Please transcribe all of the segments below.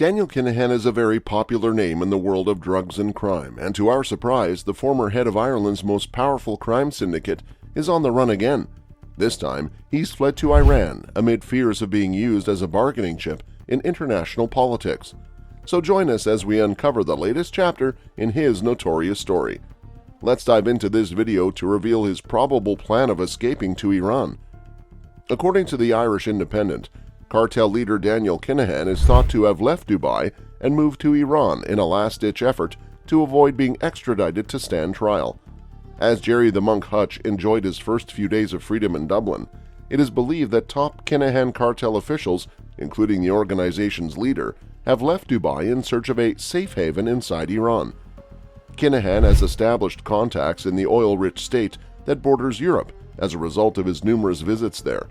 Daniel Kinahan is a very popular name in the world of drugs and crime, and to our surprise, the former head of Ireland's most powerful crime syndicate is on the run again. This time, he's fled to Iran amid fears of being used as a bargaining chip in international politics. So join us as we uncover the latest chapter in his notorious story. Let's dive into this video to reveal his probable plan of escaping to Iran. According to the Irish Independent, cartel leader Daniel Kinahan is thought to have left Dubai and moved to Iran in a last-ditch effort to avoid being extradited to stand trial. As Gerry the Monk HUTCH enjoyed his first few days of freedom in Dublin, it is believed that top Kinahan cartel officials, including the organization's leader, have left Dubai in search of a safe haven inside Iran. Kinahan has established contacts in the oil-rich state that borders Europe as a result of his numerous visits there.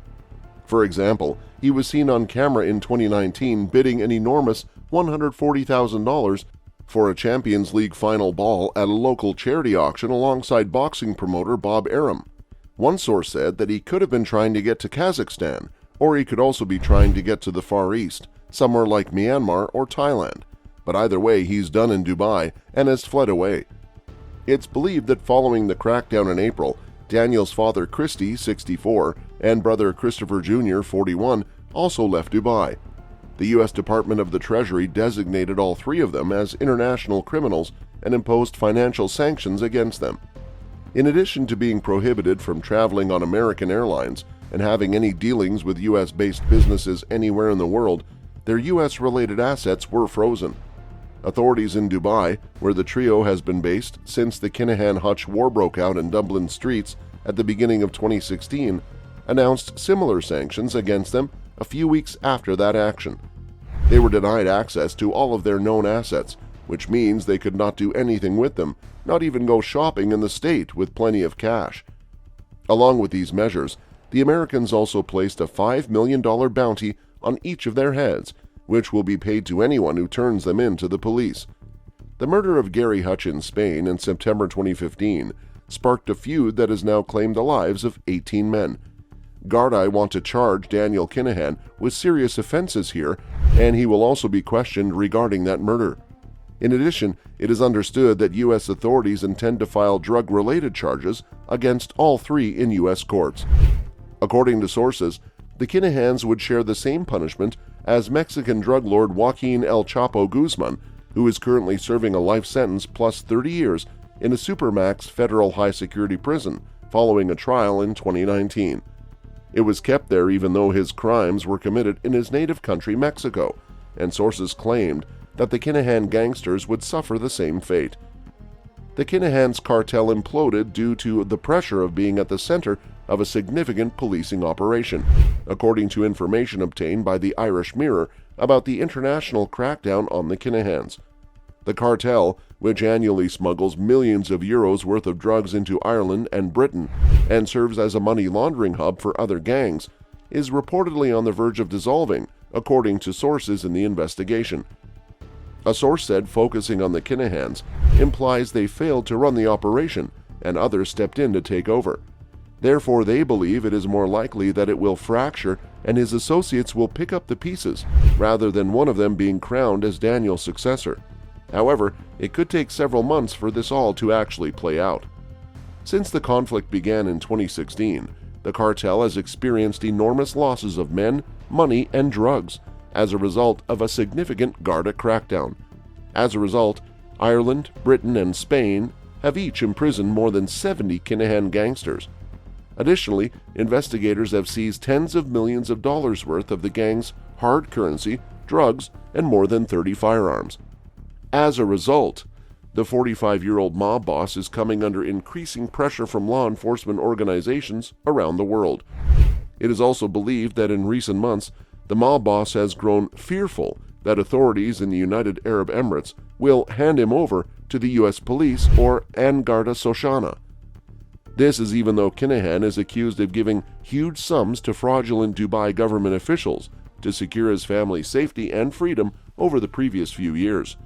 For example, he was seen on camera in 2019 bidding an enormous $140,000 for a Champions League final ball at a local charity auction alongside boxing promoter Bob Arum. One source said that he could have been trying to get to Kazakhstan, or he could also be trying to get to the Far East, somewhere like Myanmar or Thailand. But either way, he's done in Dubai and has fled away. It's believed that following the crackdown in April, Daniel's father Christy, 64, and brother Christopher Jr., 41, also left Dubai. The U.S. Department of the Treasury designated all three of them as international criminals and imposed financial sanctions against them. In addition to being prohibited from traveling on American airlines and having any dealings with U.S.-based businesses anywhere in the world, their U.S.-related assets were frozen. Authorities in Dubai, where the trio has been based since the Kinahan-HUTCH war broke out in Dublin streets at the beginning of 2016, announced similar sanctions against them a few weeks after that action. They were denied access to all of their known assets, which means they could not do anything with them, not even go shopping in the state with plenty of cash. Along with these measures, the Americans also placed a $5 million bounty on each of their heads, which will be paid to anyone who turns them in to the police. The murder of Gerry HUTCH in Spain in September 2015 sparked a feud that has now claimed the lives of 18 men. Gardaí want to charge Daniel Kinahan with serious offenses here, and he will also be questioned regarding that murder. In addition, it is understood that U.S. authorities intend to file drug-related charges against all three in U.S. courts. According to sources, the Kinahans would share the same punishment as Mexican drug lord Joaquin El Chapo Guzman, who is currently serving a life sentence plus 30 years in a supermax federal high-security prison following a trial in 2019. It was kept there even though his crimes were committed in his native country, Mexico, and sources claimed that the Kinahan gangsters would suffer the same fate. The Kinahan's cartel imploded due to the pressure of being at the center of a significant policing operation, according to information obtained by the Irish Mirror about the international crackdown on the Kinahans. The cartel, which annually smuggles millions of euros worth of drugs into Ireland and Britain and serves as a money laundering hub for other gangs, is reportedly on the verge of dissolving, according to sources in the investigation. A source said focusing on the Kinahans implies they failed to run the operation and others stepped in to take over. Therefore, they believe it is more likely that it will fracture and his associates will pick up the pieces, rather than one of them being crowned as Daniel's successor. However, it could take several months for this all to actually play out. Since the conflict began in 2016, the cartel has experienced enormous losses of men, money, and drugs as a result of a significant Garda crackdown. As a result, Ireland, Britain, and Spain have each imprisoned more than 70 Kinahan gangsters. Additionally, investigators have seized tens of millions of dollars worth of the gang's hard currency, drugs, and more than 30 firearms. As a result, the 45-year-old mob boss is coming under increasing pressure from law enforcement organizations around the world. It is also believed that in recent months, the mob boss has grown fearful that authorities in the United Arab Emirates will hand him over to the U.S. police or An Garda Síochána. This is even though Kinahan is accused of giving huge sums to fraudulent Dubai government officials to secure his family's safety and freedom over the previous few years.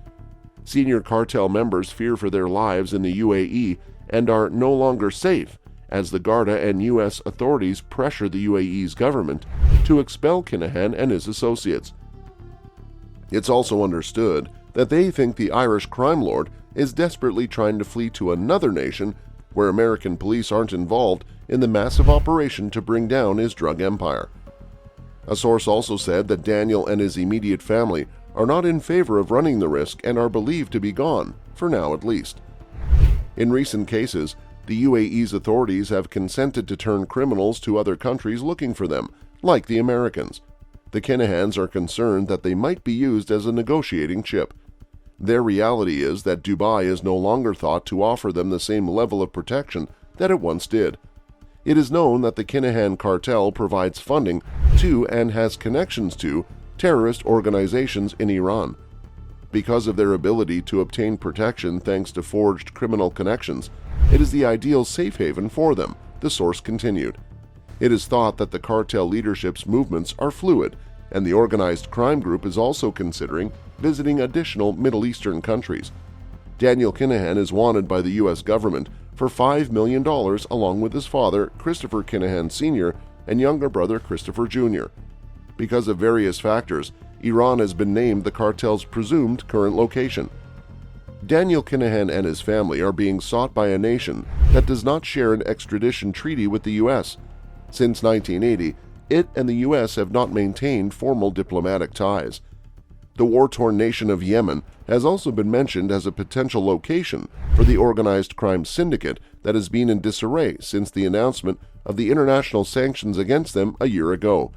Senior cartel members fear for their lives in the UAE and are no longer safe as the Garda and U.S. authorities pressure the UAE's government to expel Kinahan and his associates. It's also understood that they think the Irish crime lord is desperately trying to flee to another nation where American police aren't involved in the massive operation to bring down his drug empire. A source also said that Daniel and his immediate family are not in favor of running the risk and are believed to be gone, for now at least. In recent cases, the UAE's authorities have consented to turn criminals to other countries looking for them, like the Americans. The Kinahans are concerned that they might be used as a negotiating chip. Their reality is that Dubai is no longer thought to offer them the same level of protection that it once did. It is known that the Kinahan cartel provides funding to and has connections to terrorist organizations in Iran. Because of their ability to obtain protection thanks to forged criminal connections, it is the ideal safe haven for them, the source continued. It is thought that the cartel leadership's movements are fluid, and the organized crime group is also considering visiting additional Middle Eastern countries. Daniel Kinahan is wanted by the U.S. government for $5 million along with his father, Christopher Kinahan Sr., and younger brother, Christopher Jr. Because of various factors, Iran has been named the cartel's presumed current location. Daniel Kinahan and his family are being sought by a nation that does not share an extradition treaty with the U.S. Since 1980, it and the U.S. have not maintained formal diplomatic ties. The war-torn nation of Yemen has also been mentioned as a potential location for the organized crime syndicate that has been in disarray since the announcement of the international sanctions against them a year ago.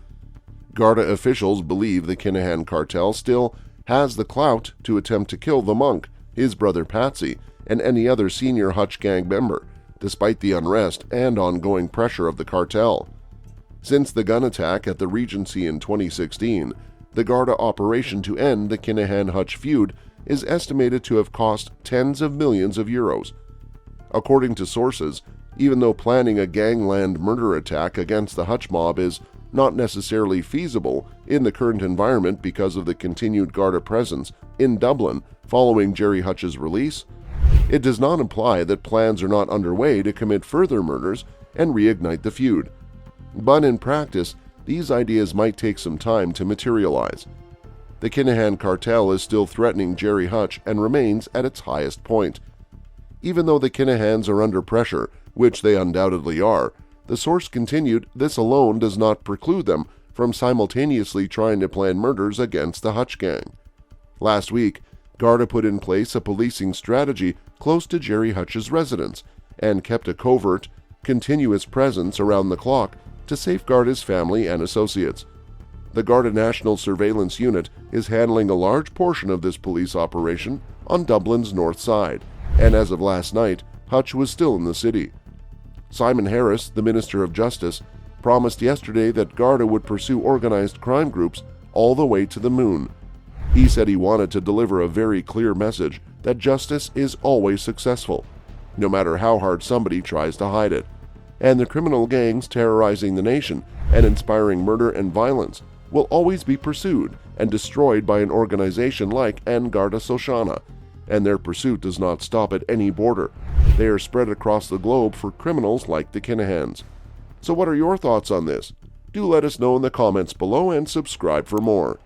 Garda officials believe the Kinahan cartel still has the clout to attempt to kill the monk, his brother PATSY, and any other senior HUTCH gang member, despite the unrest and ongoing pressure of the cartel. Since the gun attack at the Regency in 2016, the Garda operation to end the Kinahan-HUTCH feud is estimated to have cost tens of millions of euros. According to sources, even though planning a gangland murder attack against the HUTCH mob is not necessarily feasible in the current environment because of the continued Garda presence in Dublin following Gerry HUTCH's release, it does not imply that plans are not underway to commit further murders and reignite the feud. But in practice, these ideas might take some time to materialize. The Kinahan cartel is still threatening Gerry HUTCH and remains at its highest point. Even though the Kinahans are under pressure, which they undoubtedly are, the source continued this alone does not preclude them from simultaneously trying to plan murders against the HUTCH gang. Last week, Garda put in place a policing strategy close to Gerry HUTCH's residence and kept a covert, continuous presence around the clock to safeguard his family and associates. The Garda National Surveillance Unit is handling a large portion of this police operation on Dublin's north side, and as of last night, HUTCH was still in the city. Simon Harris, the Minister of Justice, promised yesterday that Garda would pursue organized crime groups all the way to the moon. He said he wanted to deliver a very clear message that justice is always successful, no matter how hard somebody tries to hide it, and the criminal gangs terrorizing the nation and inspiring murder and violence will always be pursued and destroyed by an organization like Garda Sochana, and their pursuit does not stop at any border. They are spread across the globe for criminals like the Kinahans. So what are your thoughts on this? Do let us know in the comments below and subscribe for more.